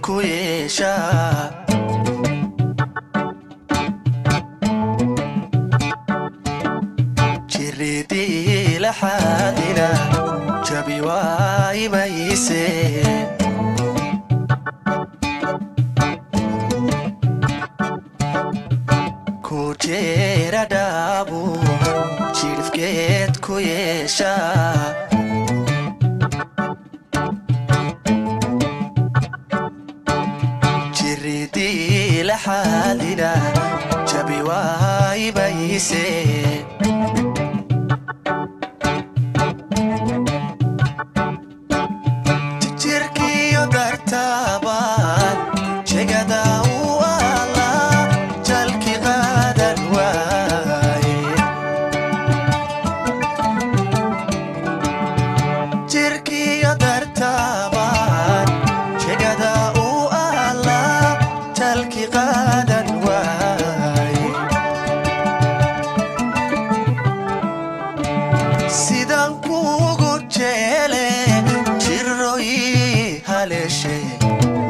ku yeesha jiridii la xadina jabi waay mayse ku jeera dhaabu jirifkeed ku yeesha jiridii la xadina jabi waay mayse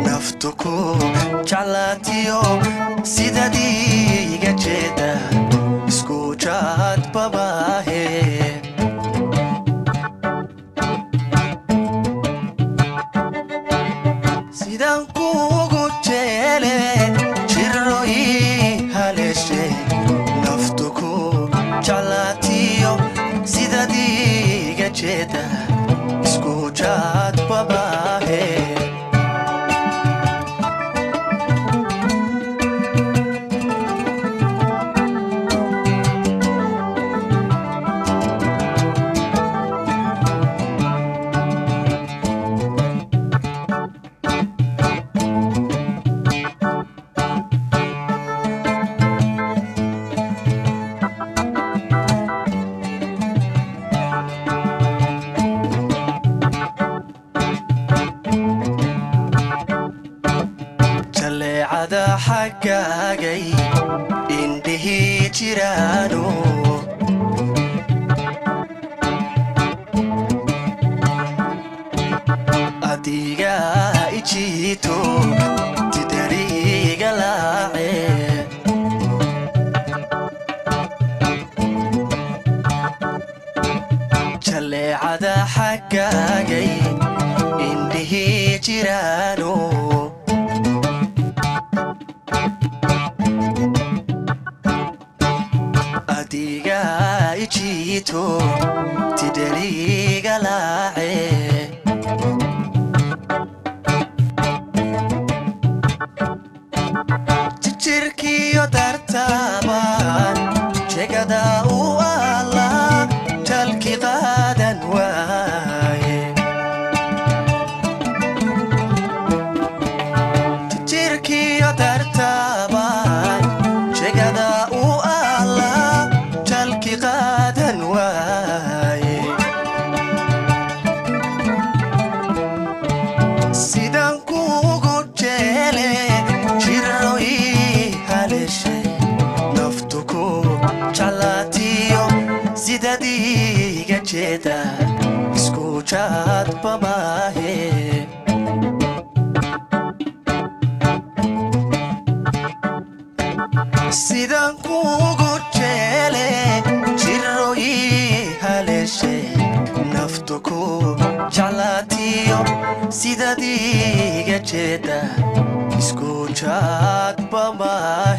naftuku jaclaatiyo sidadiiga jeeda isku jaadba maahe sidaan kuugu jeele jiro ii haleeshe naftuku jaclaatiyo sidadiiga jeeda isku jaadba maahe jaleecada xaggaagay indhihii jiraano adiga ijiito tidariiga laace jaleecada xaggaagay indhihii jiraano adiga ijiito tidariiga laace jirkiyo dartaabaan jegada u alla jalki qaadan waaye jirkiyo dartaabaan jegada u alla jalki qaadan waaye sidaan kuugu jeele jiro ii haleeshe naftuku jaclaatiyo sidadiiga jeeda isku jaadba maahe sidaan kuugu jeele jiro ii haleeshe naftuku jaclaatiyo sidadiiga jeeda isku jaadba maahe